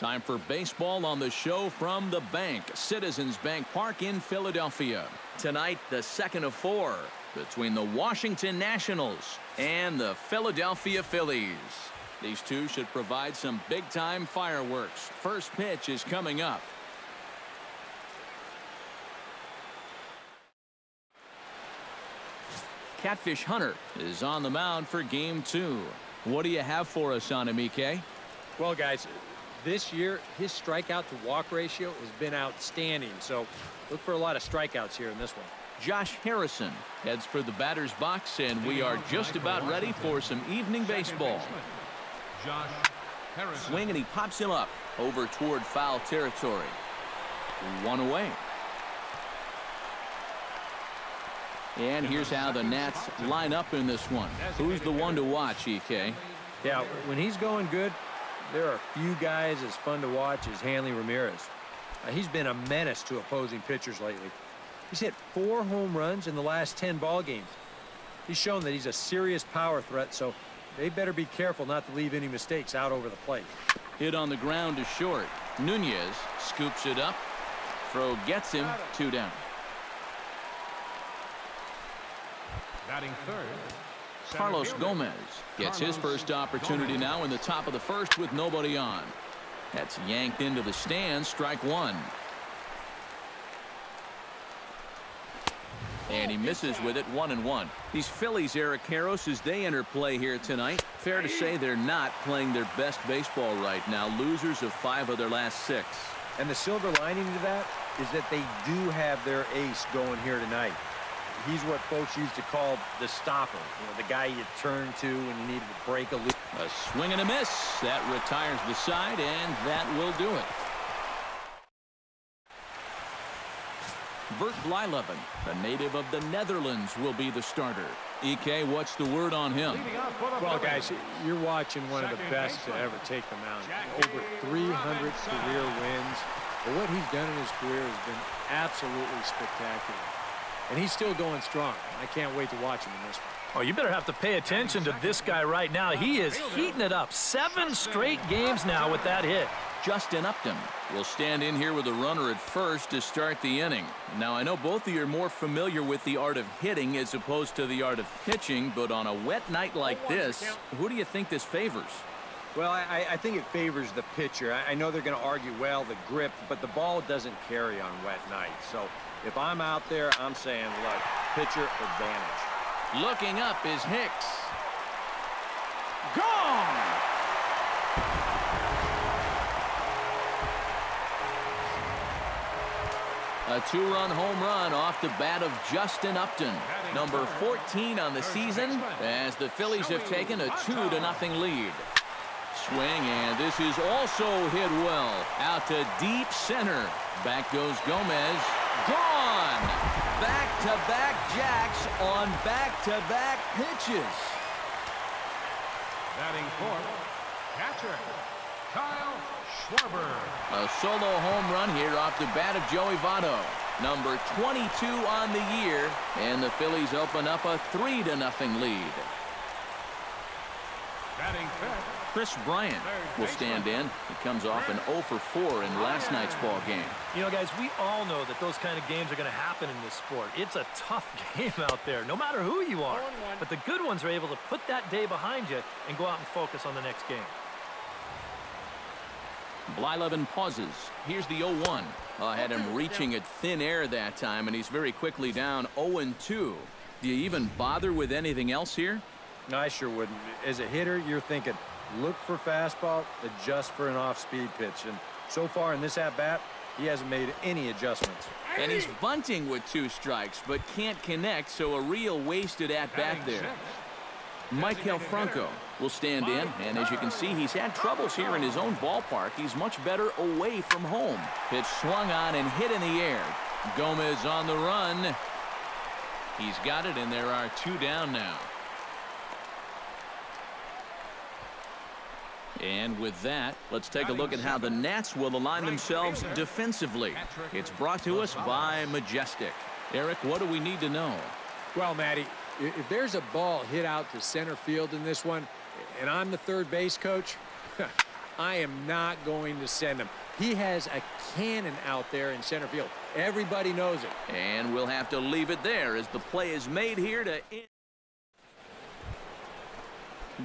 Time for baseball on the show from the bank, Citizens Bank Park in Philadelphia. Tonight, the second of 4 between the Washington Nationals and the Philadelphia Phillies. These two should provide some big-time fireworks. First pitch is coming up. Catfish Hunter is on the mound for game 2. What do you have for us on him, EK? Well, guys, this year his strikeout to walk ratio has been outstanding, so look for a lot of strikeouts here in this one. Josh Harrison heads for the batter's box, and we are just about ready for some evening baseball. Josh Harrison. Swing, and he pops him up over toward foul territory. 1 away. And here's how the Nats line up in this one. Who's the one to watch, EK? Yeah, when he's going good, there are few guys as fun to watch as Hanley Ramirez. He's been a menace to opposing pitchers lately. He's hit 4 home runs in the last 10 ball games. He's shown that he's a serious power threat, so they better be careful not to leave any mistakes out over the plate. Hit on the ground to short. Nunez scoops it up. Throw gets him. 2 down. Batting third, Carlos Gomez gets his first opportunity now in the top of the first with nobody on. That's yanked into the stands. Strike 1. And he misses with it. 1-1. These Phillies, Eric Karros, as they enter play here tonight, fair to say they're not playing their best baseball right now. Losers of 5 of their last 6. And the silver lining to that is that they do have their ace going here tonight. He's what folks used to call the stopper, the guy you turn to when you needed to break a loop. A swing and a miss. That retires the side, and that will do it. Bert Blyleven, a native of the Netherlands, will be the starter. EK, what's the word on him? Well, guys, you're watching one of the best to ever take the mound. Over 300 career wins. But what he's done in his career has been absolutely spectacular. And he's still going strong. I can't wait to watch him in this one. Oh, you better have to pay attention to this guy right now. He is heating it up. 7 straight games now with that hit. Justin Upton will stand in here with a runner at first to start the inning. Now, I know both of you are more familiar with the art of hitting as opposed to the art of pitching, but on a wet night like this, who do you think this favors? Well, I think it favors the pitcher. I know they're going to argue, well, the grip, but the ball doesn't carry on wet nights. So if I'm out there, I'm saying, look, pitcher advantage. Looking up is Hicks. Gone! A 2-run home run off the bat of Justin Upton, number 14 on the season, as the Phillies have taken a 2-0 lead. Swing, and this is also hit well. Out to deep center. Back goes Gomez. Gone! Back-to-back jacks on back-to-back pitches. batting fourth, catcher Kyle Schwarber. A solo home run here off the bat of Joey Votto, number 22 on the year, and the Phillies open up a 3-0 lead. Batting fifth, Chris Bryant will stand in. He comes off an 0 for 4 in last night's ball game. You know, guys, we all know that those kind of games are going to happen in this sport. It's a tough game out there, no matter who you are. But the good ones are able to put that day behind you and go out and focus on the next game. Blyleven pauses. Here's the 0-1. Had him reaching at thin air that time, and he's very quickly down 0-2. Do you even bother with anything else here? No, I sure wouldn't. As a hitter, you're thinking, look for fastball, adjust for an off-speed pitch. And so far in this at-bat, he hasn't made any adjustments. And he's bunting with 2 strikes, but can't connect, so a real wasted at-bat there. Maikel Franco will stand in, and as you can see, he's had troubles here in his own ballpark. He's much better away from home. Pitch swung on and hit in the air. Gomez on the run. He's got it, and there are 2 down now. And with that, let's take a look at how the Nats will align themselves defensively. It's brought to us by Majestic. Eric, what do we need to know? Well, Matty, if there's a ball hit out to center field in this one, and I'm the third base coach, I am not going to send him. He has a cannon out there in center field. Everybody knows it. And we'll have to leave it there as the play is made here to end.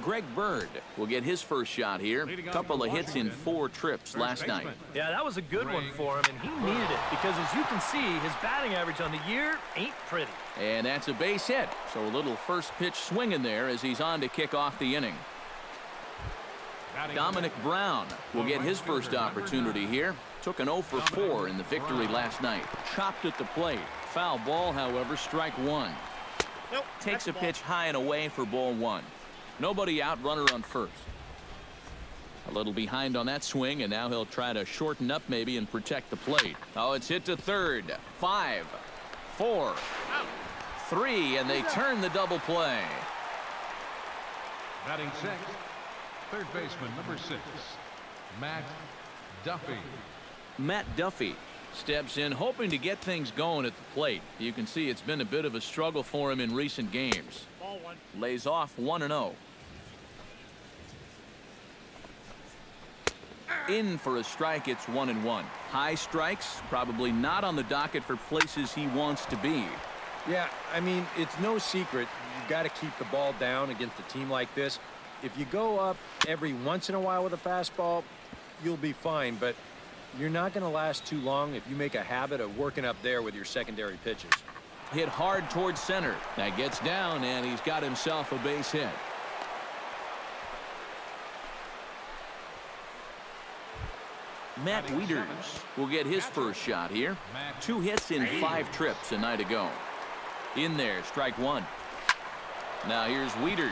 Greg Bird will get his first shot here. A couple of hits in 4 trips last night. Yeah, that was a good one for him, and he needed it because, as you can see, his batting average on the year ain't pretty. And that's a base hit. So a little first pitch swing in there as he's on to kick off the inning. Dominic Brown will get his first opportunity here. Took an 0 for 4 in the victory last night. Chopped at the plate. Foul ball, however, strike 1. Nope, Takes a pitch high and away for ball 1. Nobody out, runner on first. A little behind on that swing, and now he'll try to shorten up maybe and protect the plate. Oh, it's hit to third. 5, 4, 3, and they turn the double play. Batting sixth, third baseman, number 6, Matt Duffy. Matt Duffy steps in hoping to get things going at the plate. You can see it's been a bit of a struggle for him in recent games. Ball 1. Lays off 1-0. In for a strike, it's 1-1. High strikes, probably not on the docket for places he wants to be. Yeah, I mean, it's no secret. You've got to keep the ball down against a team like this. If you go up every once in a while with a fastball, you'll be fine, but you're not going to last too long if you make a habit of working up there with your secondary pitches. Hit hard towards center. That gets down, and he's got himself a base hit. Matt Wieters will get his first shot here. 2 hits in 5 trips a night ago. In there, strike 1. Now here's Wieters.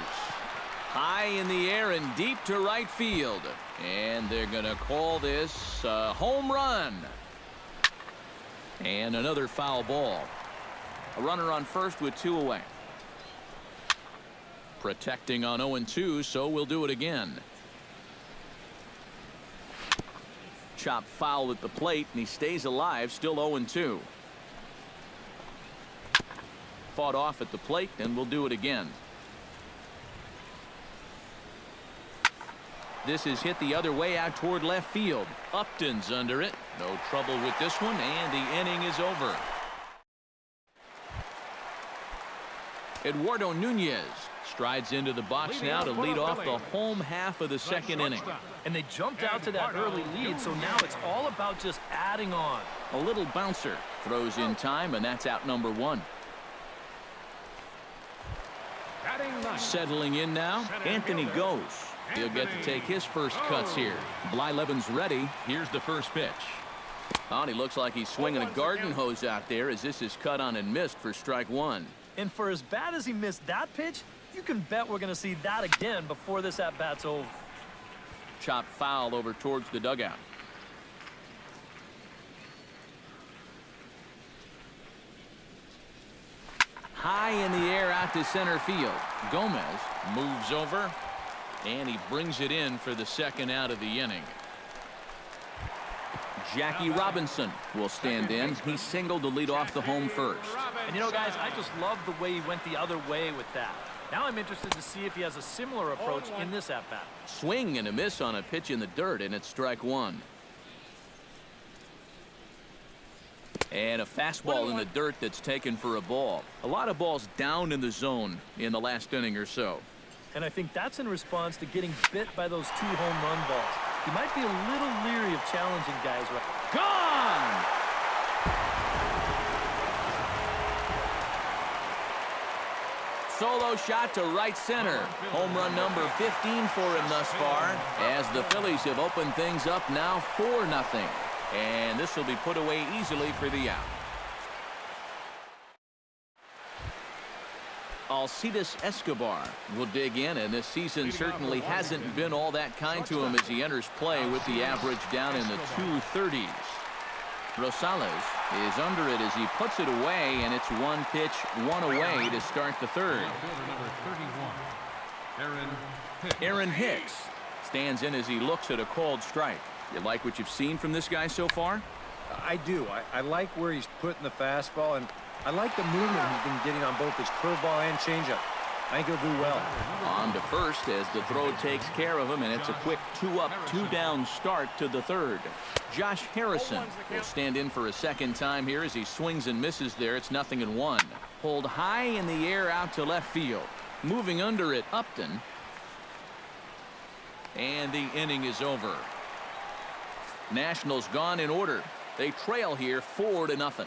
High in the air and deep to right field. And they're going to call this a home run. And another foul ball. A runner on first with 2 away. Protecting on 0-2, so we'll do it again. Chop foul at the plate, and he stays alive, still 0-2. Fought off at the plate, and we'll do it again. This is hit the other way out toward left field. Upton's under it. No trouble with this one, and the inning is over. Eduardo Nunez strides into the box now to lead off the home half of the second inning. And they jumped out to that early lead, so now it's all about just adding on. A little bouncer throws in time, and that's out number 1. Settling in now, Anthony goes. He'll get to take his first cuts here. Blyleven's ready. Here's the first pitch. Oh, and he looks like he's swinging a garden hose out there as this is cut on and missed for strike 1. And for as bad as he missed that pitch, you can bet we're going to see that again before this at-bat's over. Chopped foul over towards the dugout. High in the air out to center field. Gomez moves over, and he brings it in for the second out of the inning. Jackie Robinson will stand in. He singled to lead off the home first. And you know, guys, I just love the way he went the other way with that. Now I'm interested to see if he has a similar approach in this at-bat. Swing and a miss on a pitch in the dirt, and it's strike 1. And a fastball in the dirt that's taken for a ball. A lot of balls down in the zone in the last inning or so. And I think that's in response to getting bit by those 2 home run balls. He might be a little leery of challenging guys. Gone! Solo shot to right center. Home run number 15 for him thus far, as the Phillies have opened things up now 4-0. And this will be put away easily for the out. Alcides Escobar will dig in, and this season certainly hasn't been all that kind to him as he enters play with the average down in the 230s. Rosales is under it as he puts it away, and it's 1 pitch, 1 away to start the third. Aaron Hicks stands in as he looks at a called strike. You like what you've seen from this guy so far? I do. I like where he's putting the fastball, and I like the movement he's been getting on both his curveball and changeup. I think he'll do well. On to first as the throw takes care of him, and it's a quick 2-up, 2-down start to the third. Josh Harrison will stand in for a second time here as he swings and misses there. It's 0-1. Pulled high in the air out to left field. Moving under it, Upton. And the inning is over. Nationals gone in order. They trail here 4-0.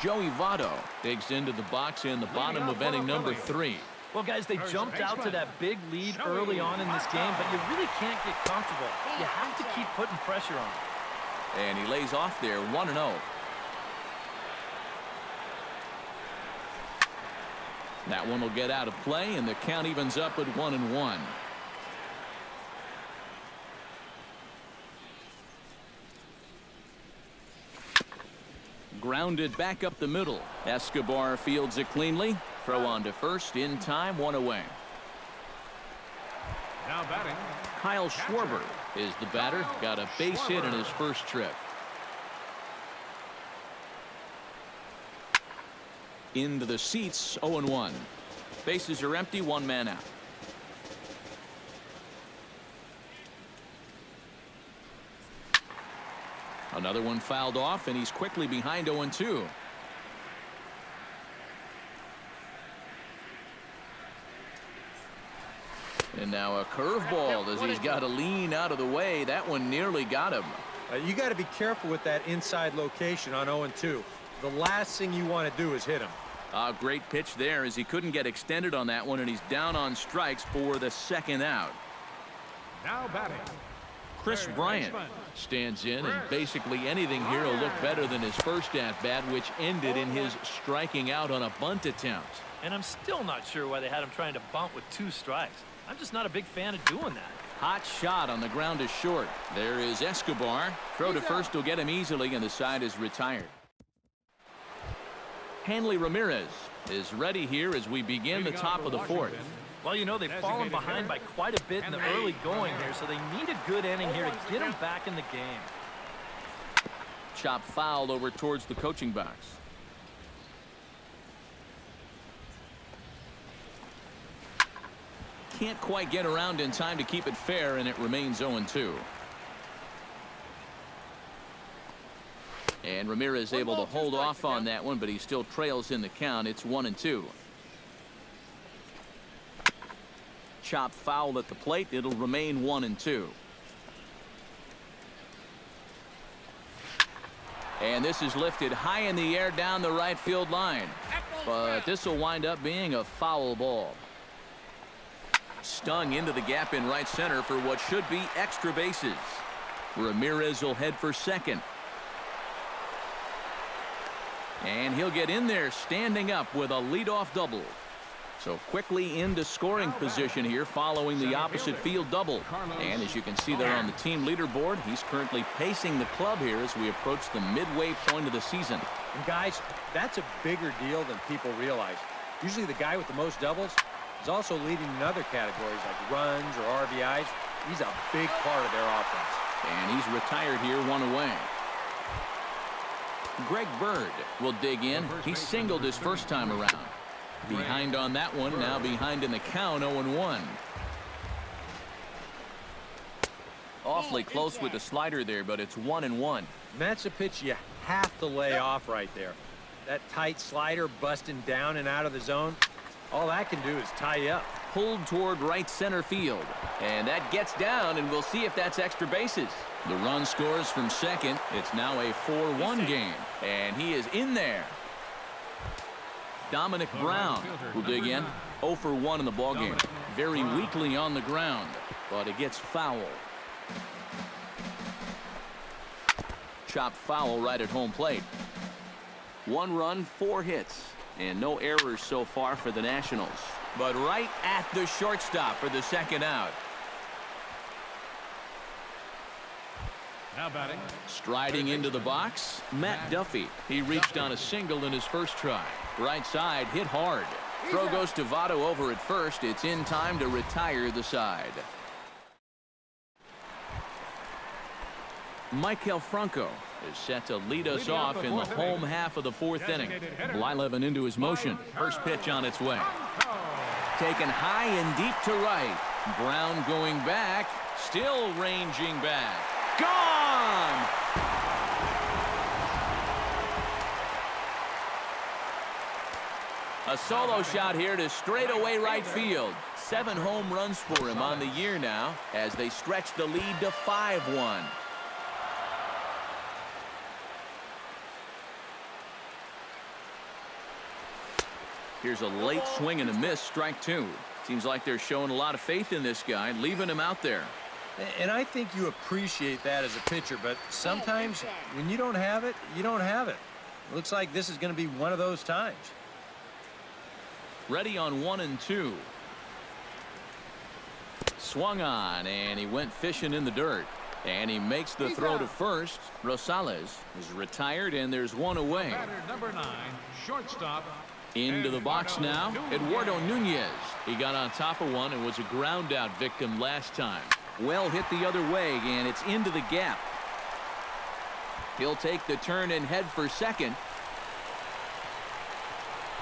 Joey Votto digs into the box in the bottom of inning number 3. Well, guys, they jumped out to that big lead early on in this game, but you really can't get comfortable. You have to keep putting pressure on him. And he lays off there 1-0. That one will get out of play, and the count evens up at 1-1. Grounded back up the middle. Escobar fields it cleanly. Throw on to first in time, 1 away. Now batting, Kyle Schwarber is the batter. Got a base hit in his first trip. Into the seats, 0-1. Bases are empty, 1 man out. Another one fouled off, and he's quickly behind 0-2. And now a curveball as he's got to lean out of the way. That one nearly got him. You got to be careful with that inside location on 0-2. The last thing you want to do is hit him. Great pitch there as he couldn't get extended on that one, and he's down on strikes for the second out. now batting. Chris Bryant stands in, and basically anything here will look better than his first at-bat, which ended in his striking out on a bunt attempt. And I'm still not sure why they had him trying to bunt with 2 strikes. I'm just not a big fan of doing that. Hot shot on the ground is short. There is Escobar. Throw to first will get him easily, and the side is retired. Hanley Ramirez is ready here as we begin the top of the fourth. Well, you know, they've fallen behind by quite a bit in the early going here, so they need a good inning here to get them back in the game. Chop fouled over towards the coaching box. Can't quite get around in time to keep it fair, and it remains 0-2. And Ramirez able to hold off on that one, but he still trails in the count. It's 1-2. Chop foul at the plate. It'll remain 1-2. And this is lifted high in the air down the right field line. But this will wind up being a foul ball. Stung into the gap in right center for what should be extra bases. Ramirez will head for second. And he'll get in there standing up with a leadoff double. So quickly into scoring position here following the opposite field double. And as you can see there on the team leaderboard, he's currently pacing the club here as we approach the midway point of the season. And guys, that's a bigger deal than people realize. Usually the guy with the most doubles is also leading in other categories like runs or RBIs. He's a big part of their offense. And he's retired here, 1 away. Greg Bird will dig in. He singled his first time around. Behind on that one, now behind in the count, 0-1. Awfully close with the slider there, but it's 1-1. And that's a pitch you have to lay off right there. That tight slider busting down and out of the zone, all that can do is tie you up. Pulled toward right center field. And that gets down, and we'll see if that's extra bases. The run scores from second. It's now a 4-1 game. And he is in there. Dominic Brown will dig in. 0 for 1 in the ballgame. Very weakly on the ground, but it gets foul. Chop foul right at home plate. 1 run, 4 hits, and no errors so far for the Nationals. But right at the shortstop for the second out. Now batting. Striding into the box, Matt Duffy. He reached on a single in his first try. Right side hit hard. Throw goes to Votto over at first. It's in time to retire the side. Michael Franco is set to lead us off in the home half of the fourth inning. Blyleven into his motion. First pitch on its way. Taken high and deep to right. Brown going back. Still ranging back. Gone! A solo shot here to straightaway right field. 7 home runs for him on the year now as they stretch the lead to 5-1. Here's a late swing and a miss, strike 2. Seems like they're showing a lot of faith in this guy, leaving him out there. And I think you appreciate that as a pitcher, but sometimes when you don't have it, you don't have it. It looks like this is going to be one of those times. Ready on 1 and 2. Swung on, and he went fishing in the dirt. And he makes the throw to first. Rosales is retired, and there's one away. Batter number 9, shortstop. Into the box now, Eduardo Nunez. He got on top of one and was a ground out victim last time. Well hit the other way, and it's into the gap. He'll take the turn and head for second.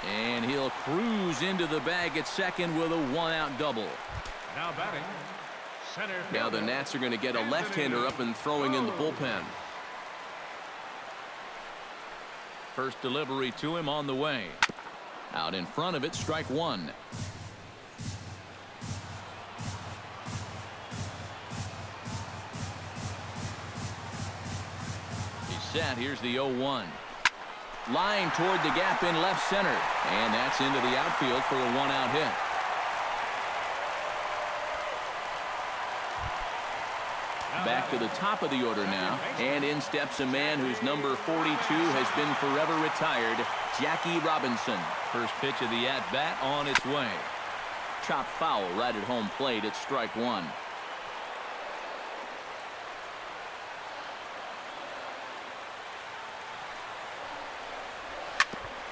And he'll cruise into the bag at second with a 1-out double. Now batting, center. Now the Nats are going to get a left-hander up and throwing in the bullpen. First delivery to him on the way. Out in front of it, strike 1. He's set. Here's the 0-1. Line toward the gap in left center. And that's into the outfield for a 1-out hit. Back to the top of the order now. And in steps a man whose number 42 has been forever retired, Jackie Robinson. First pitch of the at-bat on its way. Chop foul right at home plate. It's strike 1.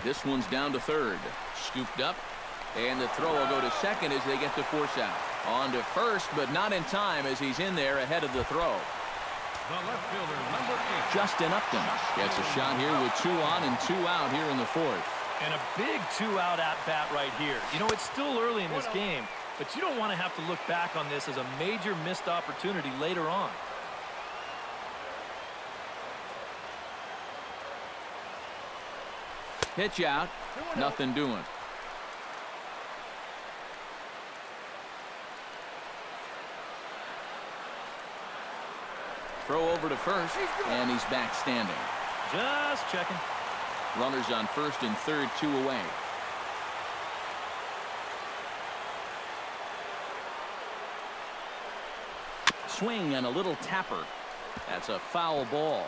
This one's down to third. Scooped up. And the throw will go to second as they get the force out. On to first, but not in time as he's in there ahead of the throw. The left fielder, number 8. Justin Upton gets a shot here with 2 on and 2 out here in the fourth. And a big 2-out at-bat right here. You know, it's still early in this game, but you don't want to have to look back on this as a major missed opportunity later on. Pitch out. Nothing doing. Throw over to first, and he's back standing. Just checking. Runners on first and third, 2 away. Swing and a little tapper. That's a foul ball.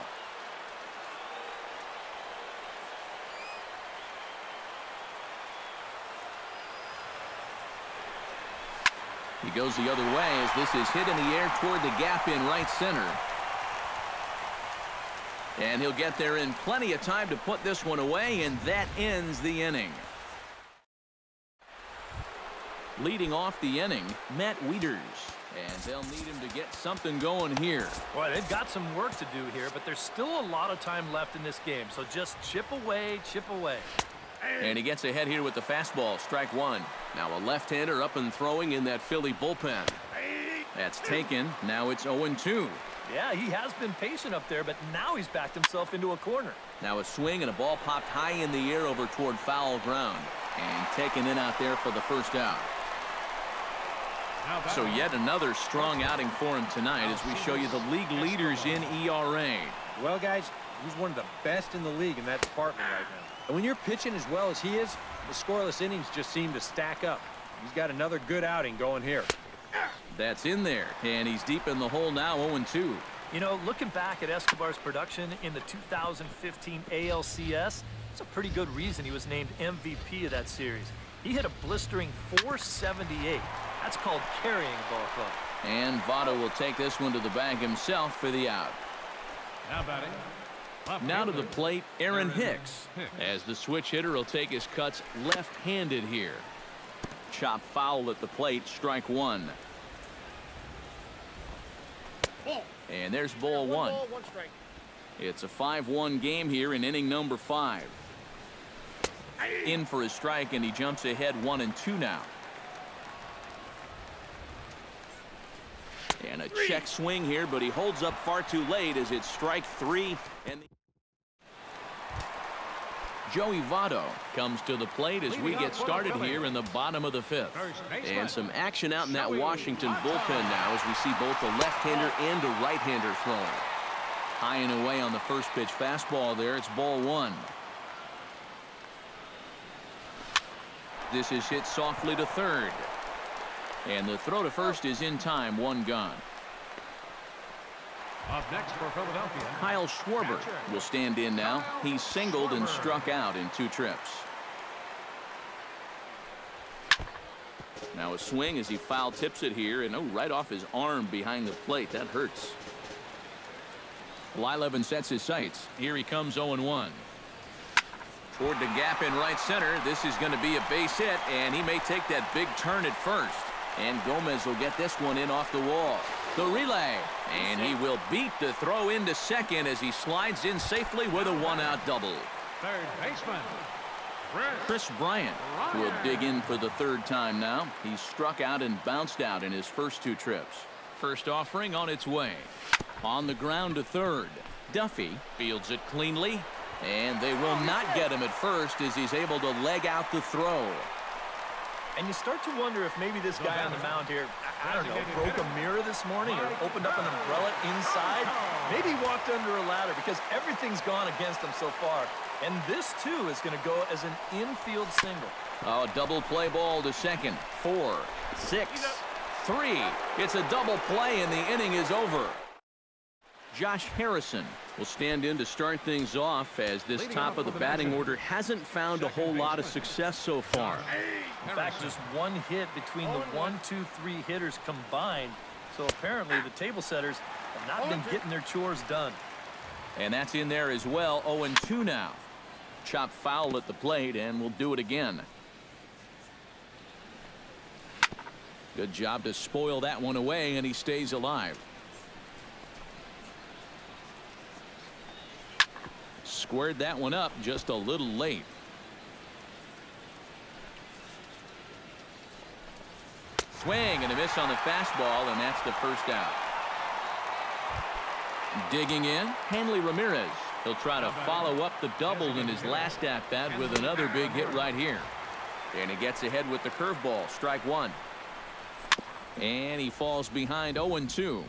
He goes the other way as this is hit in the air toward the gap in right center. And he'll get there in plenty of time to put this one away, and that ends the inning. Leading off the inning, Matt Wieters. And they'll need him to get something going here. Boy, they've got some work to do here, but there's still a lot of time left in this game. So just chip away, chip away. And he gets ahead here with the fastball, strike 1. Now a left-hander up and throwing in that Philly bullpen. That's taken. Now it's 0-2. Yeah, he has been patient up there, but now he's backed himself into a corner. Now a swing and a ball popped high in the air over toward foul ground. And taken in out there for the first out. So yet another strong outing for him tonight as we show you the league leaders in ERA. Well, guys, he's one of the best in the league in that department right now. And when you're pitching as well as he is, the scoreless innings just seem to stack up. He's got another good outing going here. That's in there, and he's deep in the hole now, 0-2. You know, looking back at Escobar's production in the 2015 ALCS, it's a pretty good reason he was named MVP of that series. He hit a blistering .478. That's called carrying a ball club. And Votto will take this one to the bag himself for the out. Now batting. Now to the plate, Aaron Hicks. As the switch hitter will take his cuts left-handed here. Chop foul at the plate, strike 1. And there's ball one. It's a 5-1 game here in inning number 5. In for a strike, and he jumps ahead 1-2 now. And a check swing here, but he holds up far too late as it's strike 3. And Joey Votto comes to the plate as we get started here in the bottom of the 5th. And some action out in that Washington bullpen now as we see both the left-hander and the right-hander throwing. High and away on the first pitch fastball there. It's ball 1. This is hit softly to third. And the throw to first is in time. 1 gone. Up next for Philadelphia, Kyle Schwarber will stand in now. He's singled and struck out in 2 trips. Now a swing as he foul tips it here, and right off his arm behind the plate. That hurts. Blyleven sets his sights. Here he comes 0-1. Toward the gap in right center. This is going to be a base hit, and he may take that big turn at first. And Gomez will get this one in off the wall. The relay, and he will beat the throw into second as he slides in safely with a 1-out double. third baseman, Chris Bryant will dig in for the 3rd time now. He's struck out and bounced out in his first 2 trips. First offering on its way. On the ground to third. Duffy fields it cleanly, and they will not get him at first as he's able to leg out the throw. And you start to wonder if maybe this guy on the mound here, I don't know, broke a mirror this morning or opened up an umbrella inside. Maybe he walked under a ladder because everything's gone against him so far. And this, too, is going to go as an infield single. Oh, double play ball to second. 4, 6, 3. It's a double play, and the inning is over. Josh Harrison will stand in to start things off as this top of the batting order hasn't found a whole lot of success so far. In fact, just 1 hit between the 1, 2, 3 hitters combined. So apparently the table setters have not been getting their chores done. And that's in there as well. 0-2 now. Chop foul at the plate, and we'll do it again. Good job to spoil that one away, and he stays alive. Squared that one up just a little late. Swing and a miss on the fastball, and that's the 1st out. Digging in, Hanley Ramirez. He'll try to follow up the double in his last at-bat with another big hit right here. And he gets ahead with the curveball. Strike 1. And he falls behind 0-2.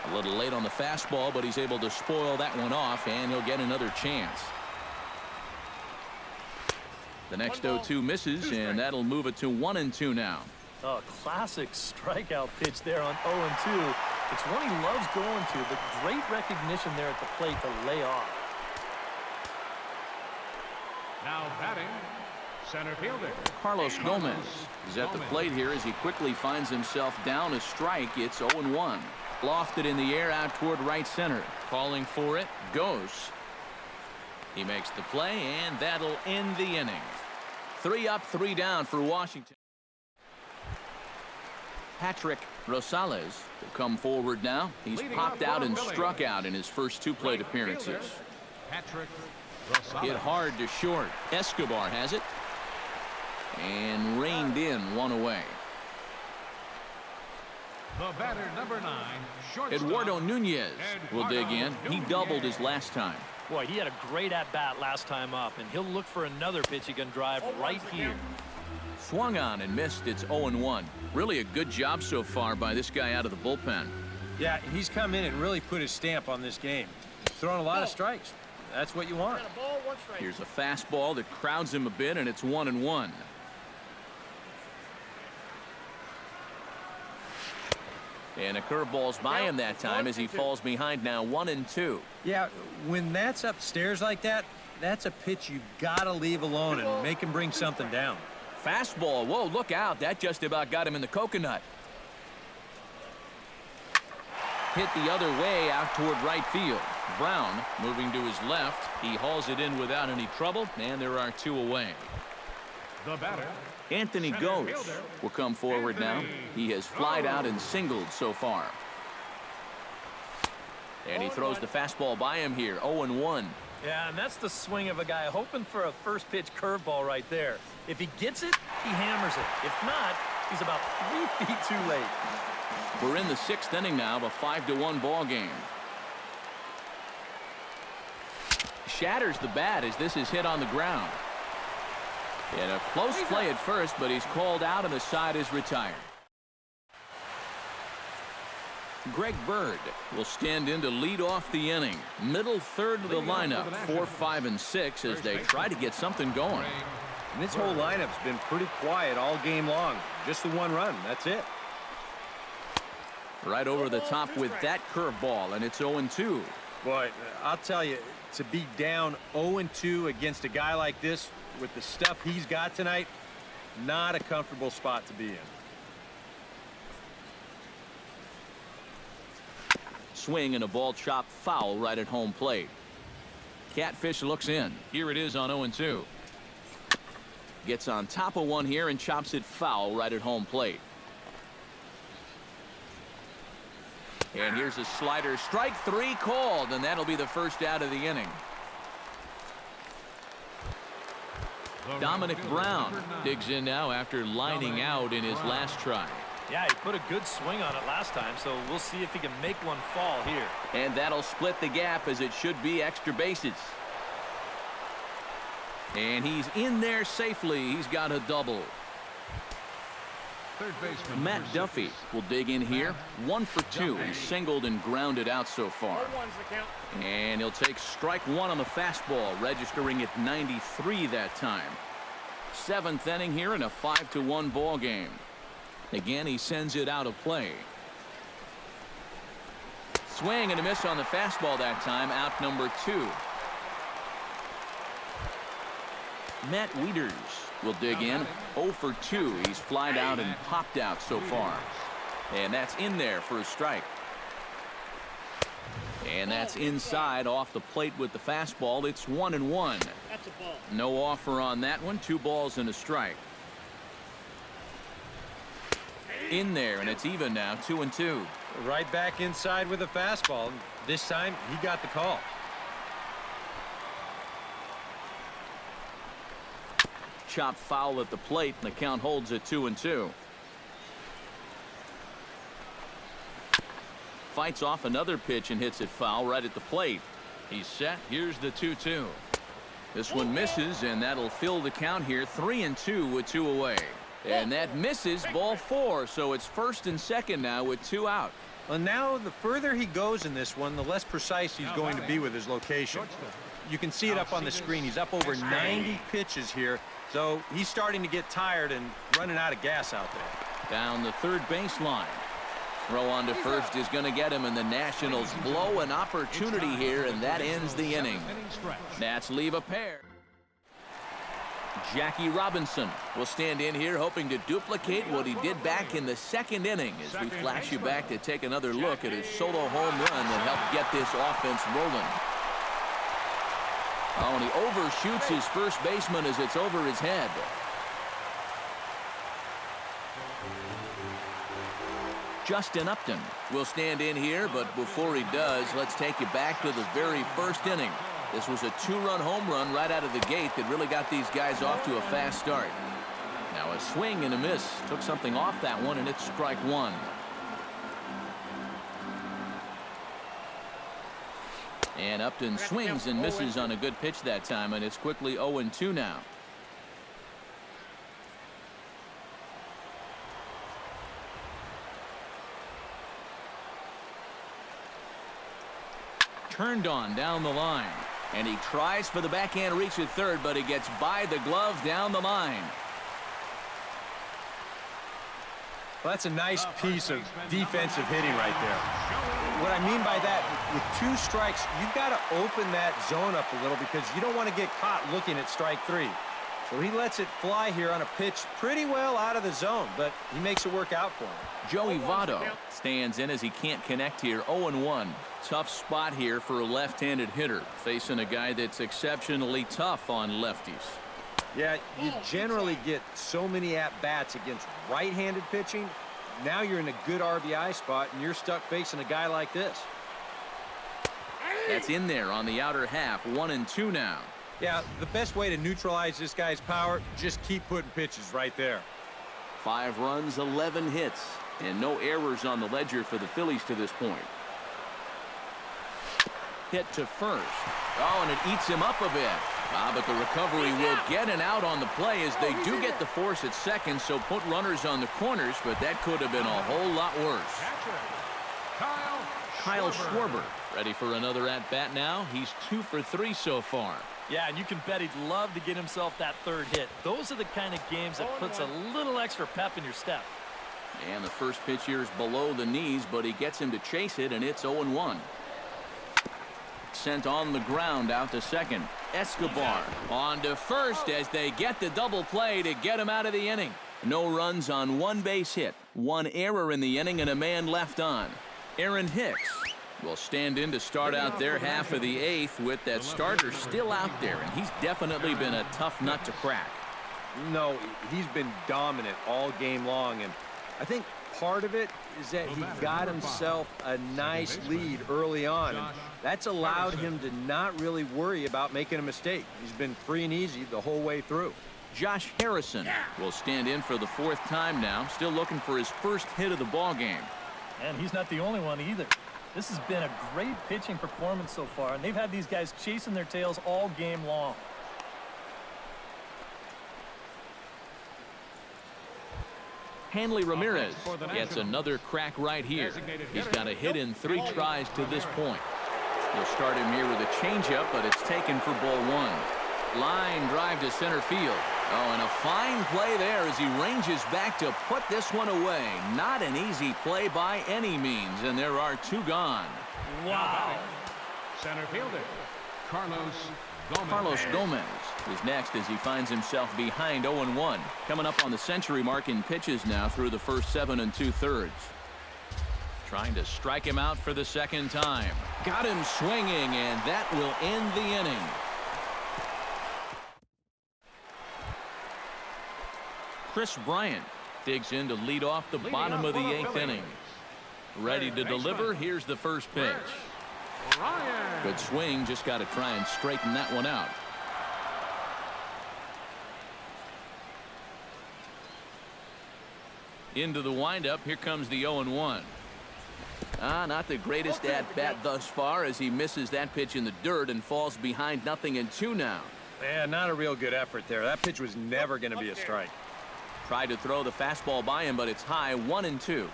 A little late on the fastball, but he's able to spoil that one off, and he'll get another chance. The next 0-2 misses, and that'll move it to 1-2 now. A classic strikeout pitch there on 0-2. It's one he loves going to, but great recognition there at the plate to lay off. now batting, center fielder Carlos Gomez is at the plate here as he quickly finds himself down a strike. It's 0-1. Lofted in the air out toward right center. Calling for it. Goes. He makes the play, and that'll end the inning. 3 up, 3 down for Washington. Patrick Rosales will come forward now. He's popped out and struck out in his first 2 plate appearances. Patrick Hit hard to short. Escobar has it. And reined in 1 away. The batter, number 9, shortstop Eduardo Nunez will dig in. He doubled his last time. Boy, he had a great at-bat last time up, and he'll look for another pitch he can drive right here. Swung on and missed. It's 0-1. Really a good job so far by this guy out of the bullpen. Yeah, he's come in and really put his stamp on this game. Throwing a lot of strikes. That's what you want. Here's a fastball that crowds him a bit, and it's 1-1. And a curveball's by him that time as he falls behind now 1-2. Yeah, when that's upstairs like that, that's a pitch you've got to leave alone and make him bring something down. Fastball. Whoa, look out. That just about got him in the coconut. Hit the other way out toward right field. Brown moving to his left. He hauls it in without any trouble, and there are 2 away. The batter, Anthony Ghost will come forward now. He has flied out and singled so far. And he throws the fastball by him here, 0-1. Yeah, and that's the swing of a guy hoping for a first pitch curveball right there. If he gets it, he hammers it. If not, he's about 3 feet too late. We're in the 6th inning now, a 5-1 ball game. Shatters the bat as this is hit on the ground. And a close play at first, but he's called out and the side is retired. Greg Bird will stand in to lead off the inning. Middle third of the lineup, 4, 5, and 6 as they try to get something going. And this whole lineup's been pretty quiet all game long. Just the one run. That's it. Right over the top with that curveball, and it's 0-2. Boy, I'll tell you, to be down 0-2 against a guy like this with the stuff he's got tonight, not a comfortable spot to be in. Swing and a ball chopped foul right at home plate. Catfish looks in. Here it is on 0-2. Gets on top of one here and chops it foul right at home plate. And here's a slider. Strike 3 called, and that'll be the first out of the inning. Dominic Brown digs in now after lining out in his last try. Yeah, he put a good swing on it last time, so we'll see if he can make one fall here. And that'll split the gap as it should be extra bases. And he's in there safely. He's got a double. third baseman, Matt number Duffy 6. will dig in here. 1 for 2. He's singled and grounded out so far. And he'll take strike 1 on the fastball, registering at 93 that time. 7th inning here in a 5-1 ball game. Again, he sends it out of play. Swing and a miss on the fastball that time. Out number 2. Matt Wieters will dig in. 0 for 2. He's flied out and popped out so far. And that's in there for a strike. And that's inside off the plate with the fastball. It's 1-1. That's a ball. No offer on that one. 2 balls and a strike. In there, and it's even now, 2-2. Right back inside with a fastball. This time, he got the call. Chop foul at the plate, and the count holds at 2-2. Fights off another pitch and hits it foul right at the plate. He's set. Here's the 2-2. This one misses, and that'll fill the count here. 3-2 with 2 away. And that misses, ball 4, so it's 1st and 2nd now with 2 out. Well, now the further he goes in this one, the less precise he's going to be with his location. You can see it up on the screen. He's up over 90 pitches here, so he's starting to get tired and running out of gas out there. Down the third baseline. Throw on to first is going to get him, and the Nationals blow an opportunity here, and that ends the inning. Nats leave a pair. Jackie Robinson will stand in here hoping to duplicate what he did back in the 2nd inning as we flash you back to take another look at his solo home run that helped get this offense rolling. Oh, and he overshoots his first baseman as it's over his head. Justin Upton will stand in here, but before he does, let's take you back to the very 1st inning. This was a 2-run home run right out of the gate that really got these guys off to a fast start. Now a swing and a miss. Took something off that one, and it's strike 1. And Upton swings and misses on a good pitch that time, and it's quickly 0-2 now. Turned on down the line. And he tries for the backhand reach at third, but he gets by the glove down the line. Well, that's a nice piece of defensive hitting right there. What I mean by that, with 2 strikes, you've got to open that zone up a little because you don't want to get caught looking at strike 3. So he lets it fly here on a pitch pretty well out of the zone, but he makes it work out for him. Joey Votto stands in as he can't connect here. 0-1. Tough spot here for a left-handed hitter, facing a guy that's exceptionally tough on lefties. Yeah, you generally get so many at-bats against right-handed pitching. Now you're in a good RBI spot, and you're stuck facing a guy like this. That's in there on the outer half. 1-2 now. Yeah, the best way to neutralize this guy's power, just keep putting pitches right there. 5 runs, 11 hits, and no errors on the ledger for the Phillies to this point. Hit to first. Oh, and it eats him up a bit. But the recovery will get an out on the play as they do get the force at second, so put runners on the corners, but that could have been a whole lot worse. Kyle Schwarber ready for another at-bat now. He's 2 for 3 so far. Yeah, and you can bet he'd love to get himself that third hit. Those are the kind of games that puts a little extra pep in your step. And the first pitch here is below the knees, but he gets him to chase it, and it's 0-1. Sent on the ground out to second. Escobar on to first as they get the double play to get him out of the inning. No runs on 1 base hit, 1 error in the inning, and a man left on. Aaron Hicks will stand in to start out their half of the 8th with that starter still out there, and he's definitely been a tough nut to crack. No, he's been dominant all game long, and I think part of it is that he got himself a nice lead early on, and that's allowed him to not really worry about making a mistake. He's been free and easy the whole way through. Josh Harrison will stand in for the 4th time now, still looking for his first hit of the ball game. And he's not the only one either. This has been a great pitching performance so far, and they've had these guys chasing their tails all game long. Hanley Ramirez gets another crack right here. He's got a hit in 3 tries to this point. He'll start him here with a changeup, but it's taken for ball 1. Line drive to center field. Oh, and a fine play there as he ranges back to put this one away. Not an easy play by any means, and there are 2 gone. Wow. Center fielder, Carlos Gomez is next as he finds himself behind 0-1. Coming up on the century mark in pitches now through the first 7 2/3. Trying to strike him out for the 2nd time. Got him swinging, and that will end the inning. Chris Bryant digs in to lead off the bottom of the 8th inning. Ready to deliver. Here's the first pitch. Good swing. Just got to try and straighten that one out. Into the windup. Here comes the 0-1. Not the greatest at-bat thus far as he misses that pitch in the dirt and falls behind 0-2 now. Yeah, not a real good effort there. That pitch was never going to be a strike. Tried to throw the fastball by him, but it's high. 1-2.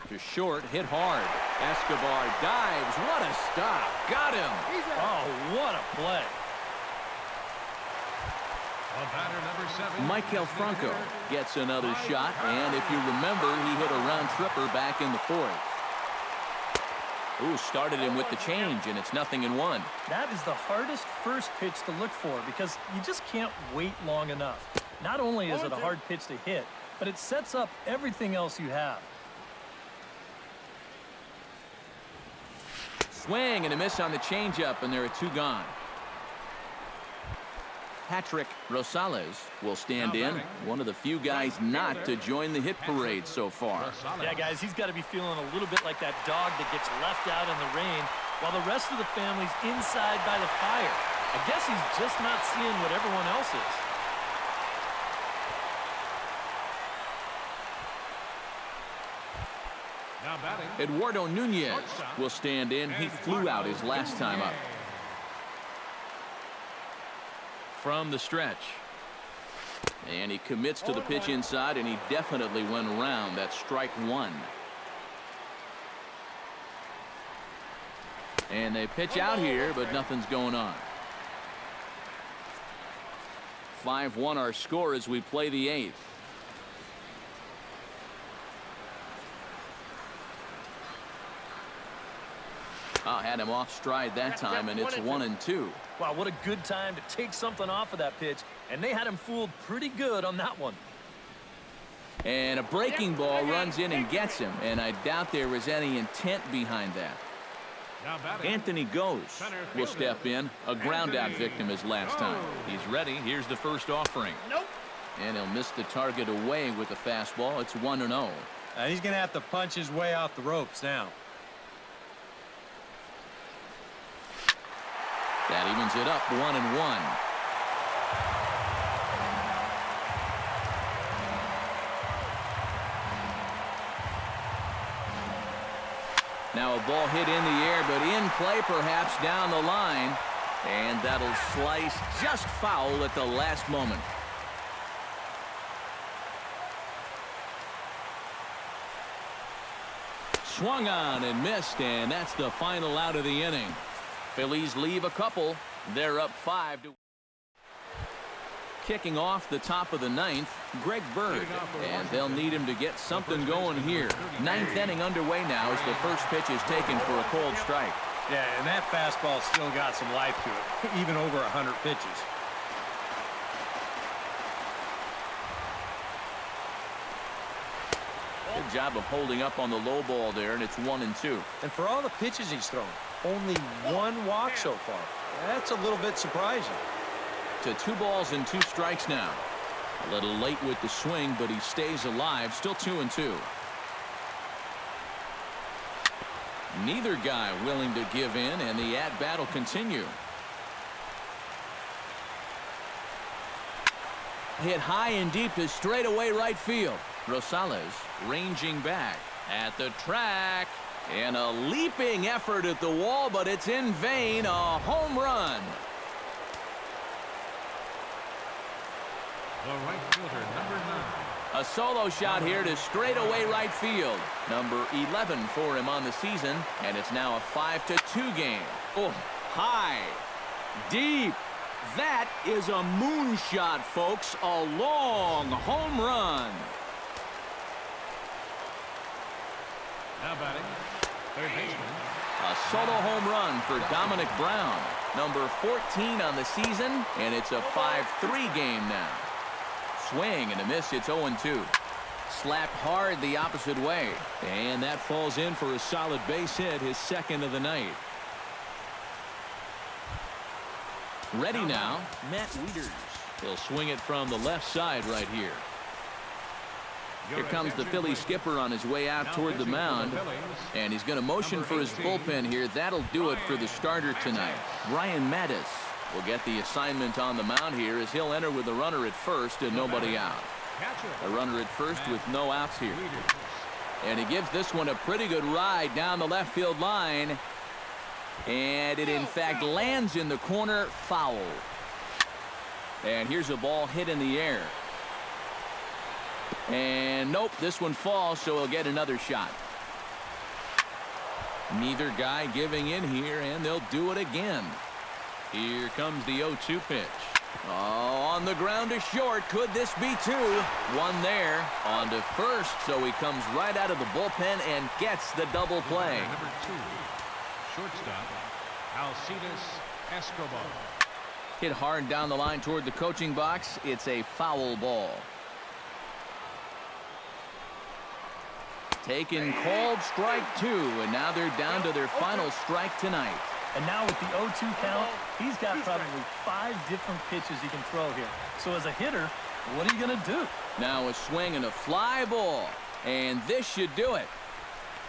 To short, hit hard. Escobar dives. What a stop. Got him. Oh, what a play. Michael Franco gets another shot, and if you remember, he hit a round tripper back in the 4th. Ooh, started him with the change, and it's 0-1. That is the hardest first pitch to look for because you just can't wait long enough. Not only is it a hard pitch to hit, but it sets up everything else you have. Swing and a miss on the changeup, and there are 2 gone. Patrick Rosales will stand in, one of the few guys not to join the hit parade so far. Yeah, guys, he's got to be feeling a little bit like that dog that gets left out in the rain while the rest of the family's inside by the fire. I guess he's just not seeing what everyone else is. Eduardo Nunez will stand in. He flew out his last time up. From the stretch. And he commits to the pitch inside, and he definitely went around. That's strike 1. And they pitch out here, but nothing's going on. 5-1 our score as we play the 8th. Had him off stride that time, and it's 1-2. Wow, what a good time to take something off of that pitch, and they had him fooled pretty good on that one. And a breaking ball runs in and gets him, and I doubt there was any intent behind that. Anthony Goes will step in. A ground-out victim his last time. He's ready. Here's the first offering. And he'll miss the target away with the fastball. It's 1-0. He's going to have to punch his way off the ropes now. That evens it up 1-1. Now a ball hit in the air, but in play perhaps down the line. And that'll slice just foul at the last moment. Swung on and missed, and that's the final out of the inning. Phillies leave a couple. They're up 5 to. Kicking off the top of the ninth, Greg Bird, and they'll need him to get something going here. Ninth inning underway now as the first pitch is taken for a cold strike. Yeah, and that fastball still got some life to it, even over 100 pitches. Good job of holding up on the low ball there, and it's 1-2. And for all the pitches he's thrown, only one walk so far. That's a little bit surprising. To 2 balls and 2 strikes now. A little late with the swing, but he stays alive. Still 2-2. Neither guy willing to give in, and the at-bat will continue. Hit high and deep to straightaway right field. Rosales ranging back at the track. And a leaping effort at the wall, but it's in vain. A home run. The right fielder, number 9. A solo shot here to straightaway right field. Number 11 for him on the season, and it's now a 5-2 game. Oh, high, deep. That is a moonshot, folks. A long home run. Now batting, third baseman. A solo home run for Dominic Brown. Number 14 on the season, and it's a 5-3 game now. Swing and a miss. It's 0-2. Slapped hard the opposite way, and that falls in for a solid base hit, his second of the night. Ready now, Matt Wieters. He'll swing it from the left side right here. Here comes the Phillies skipper on his way out toward the mound, and he's going to motion for his bullpen here. That'll do it for the starter tonight. Ryan Mattis will get the assignment on the mound here as he'll enter with a runner at first and nobody out. A runner at first with no outs here. And he gives this one a pretty good ride down the left field line. And it in fact lands in the corner, foul. And here's a ball hit in the air. And nope, this one falls, so he'll get another shot. Neither guy giving in here, and they'll do it again. Here comes the 0-2 pitch. Oh, on the ground to short. Could this be 2? One there. On to first, so he comes right out of the bullpen and gets the double play. Number 2, shortstop, Alcides Escobar. Hit hard down the line toward the coaching box. It's a foul ball. Taken, called strike 2, and now they're down to their final strike tonight. And now with the 0-2 count, he's got probably 5 different pitches he can throw here. So as a hitter, what are you going to do? Now a swing and a fly ball, and this should do it.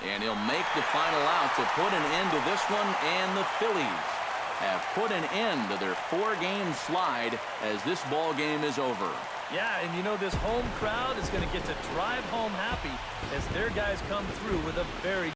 And he'll make the final out to put an end to this one, and the Phillies have put an end to their 4-game slide as this ball game is over. Yeah, and you know this home crowd is going to get to drive home happy as their guys come through with a very